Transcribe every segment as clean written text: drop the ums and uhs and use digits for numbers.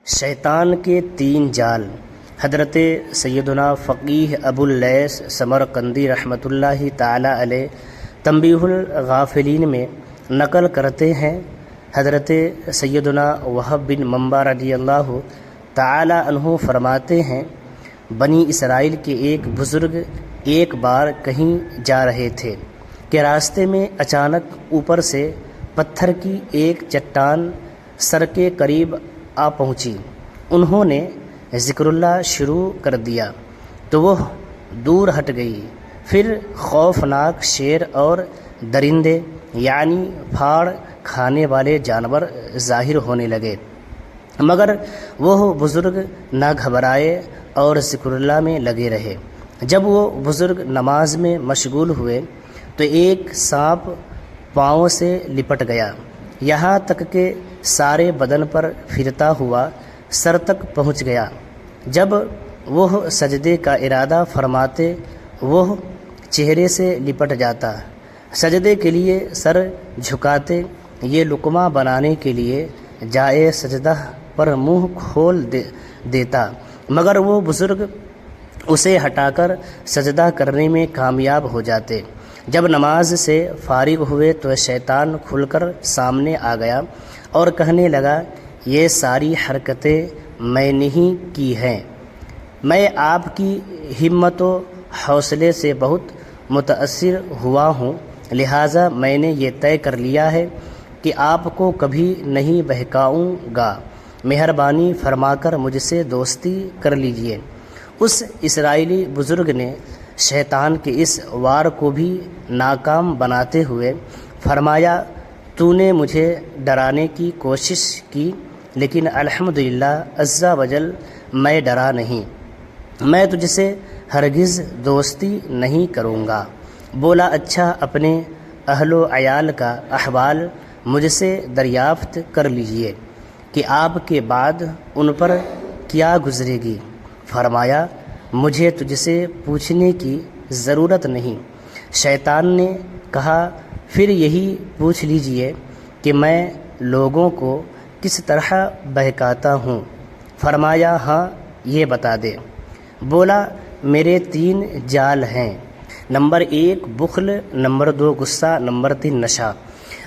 شیطان کے تین جال۔ حضرت سیدنا فقیہ ابو اللیث سمرقندی رحمۃ اللہ تعالی علیہ تنبیہ الغافلین میں نقل کرتے ہیں، حضرت سیدنا وہب بن منبع رضی اللہ تعالی عنہ فرماتے ہیں، بنی اسرائیل کے ایک بزرگ ایک بار کہیں جا رہے تھے کہ راستے میں اچانک اوپر سے پتھر کی ایک چٹان سر کے قریب آ پہنچی۔ انہوں نے ذکر اللہ شروع کر دیا تو وہ دور ہٹ گئی۔ پھر خوفناک شیر اور درندے یعنی پھاڑ کھانے والے جانور ظاہر ہونے لگے، مگر وہ بزرگ نہ گھبرائے اور ذکر اللہ میں لگے رہے۔ جب وہ بزرگ نماز میں مشغول ہوئے تو ایک سانپ پاؤں سے لپٹ گیا، یہاں تک کہ سارے بدن پر پھرتا ہوا سر تک پہنچ گیا۔ جب وہ سجدے کا ارادہ فرماتے وہ چہرے سے لپٹ جاتا، سجدے کے لیے سر جھکاتے یہ لقمہ بنانے کے لیے جائے سجدہ پر منہ کھول دیتا، مگر وہ بزرگ اسے ہٹا کر سجدہ کرنے میں کامیاب ہو جاتے۔ جب نماز سے فارغ ہوئے تو شیطان کھل کر سامنے آ گیا اور کہنے لگا، یہ ساری حرکتیں میں نہیں کی ہیں، میں آپ کی ہمت و حوصلے سے بہت متاثر ہوا ہوں، لہٰذا میں نے یہ طے کر لیا ہے کہ آپ کو کبھی نہیں بہکاؤں گا، مہربانی فرما کر مجھ سے دوستی کر لیجئے۔ اس اسرائیلی بزرگ نے شیطان کے اس وار کو بھی ناکام بناتے ہوئے فرمایا، تو نے مجھے ڈرانے کی کوشش کی لیکن الحمدللہ عز وجل میں ڈرا نہیں، میں تجھ سے ہرگز دوستی نہیں کروں گا۔ بولا، اچھا اپنے اہل و عیال کا احوال مجھ سے دریافت کر لیجئے کہ آپ کے بعد ان پر کیا گزرے گی۔ فرمایا، مجھے تجھ سے پوچھنے کی ضرورت نہیں۔ شیطان نے کہا، پھر یہی پوچھ لیجئے کہ میں لوگوں کو کس طرح بہکاتا ہوں۔ فرمایا، ہاں یہ بتا دے۔ بولا، میرے تین جال ہیں، نمبر 1 بخل، نمبر 2 غصہ، نمبر 3 نشہ۔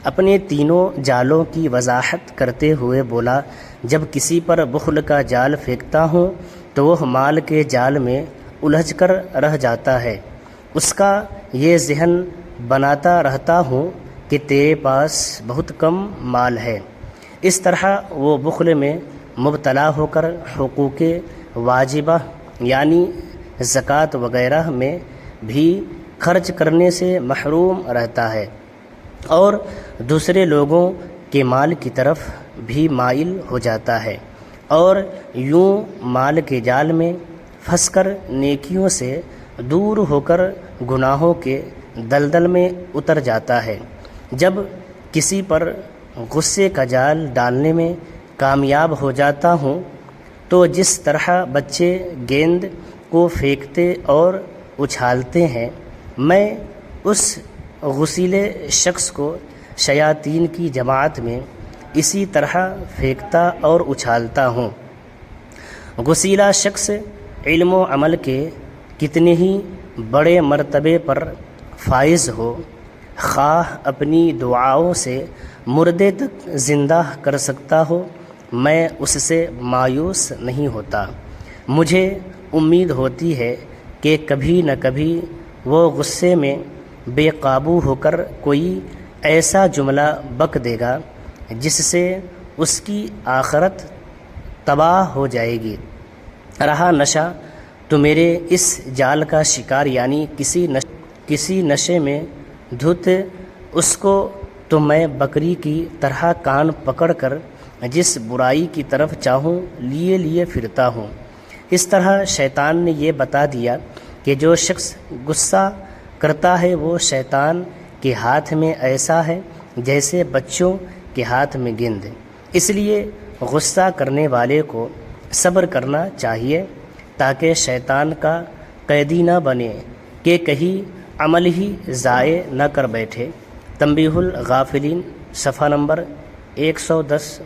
اپنے تینوں جالوں کی وضاحت کرتے ہوئے بولا، جب کسی پر بخل کا جال پھینکتا ہوں تو وہ مال کے جال میں الجھ کر رہ جاتا ہے، اس کا یہ ذہن بناتا رہتا ہوں کہ تیرے پاس بہت کم مال ہے۔ اس طرح وہ بخل میں مبتلا ہو کر حقوق واجبہ یعنی زکوٰۃ وغیرہ میں بھی خرچ کرنے سے محروم رہتا ہے اور دوسرے لوگوں کے مال کی طرف بھی مائل ہو جاتا ہے، اور یوں مال کے جال میں پھنس کر نیکیوں سے دور ہو کر گناہوں کے دلدل میں اتر جاتا ہے۔ جب کسی پر غصے کا جال ڈالنے میں کامیاب ہو جاتا ہوں تو جس طرح بچے گیند کو پھینکتے اور اچھالتے ہیں، میں اس غصیلے شخص کو شیاطین کی جماعت میں اسی طرح پھینکتا اور اچھالتا ہوں۔ غصیلا شخص علم و عمل کے کتنے ہی بڑے مرتبے پر فائز ہو، خواہ اپنی دعاؤں سے مردے تک زندہ کر سکتا ہو، میں اس سے مایوس نہیں ہوتا۔ مجھے امید ہوتی ہے کہ کبھی نہ کبھی وہ غصے میں بے قابو ہو کر کوئی ایسا جملہ بک دے گا جس سے اس کی آخرت تباہ ہو جائے گی۔ رہا نشہ، تو میرے اس جال کا شکار یعنی کسی نشے میں دھت اس کو تو میں بکری کی طرح کان پکڑ کر جس برائی کی طرف چاہوں لیے پھرتا ہوں۔ اس طرح شیطان نے یہ بتا دیا کہ جو شخص غصہ کرتا ہے وہ شیطان کے ہاتھ میں ایسا ہے جیسے بچوں کے ہاتھ میں گیند۔ اس لیے غصہ کرنے والے کو صبر کرنا چاہیے تاکہ شیطان کا قیدی نہ بنے کہ کہیں عمل ہی ضائع نہ کر بیٹھے۔ تنبیہ الغافلین صفحہ نمبر 110۔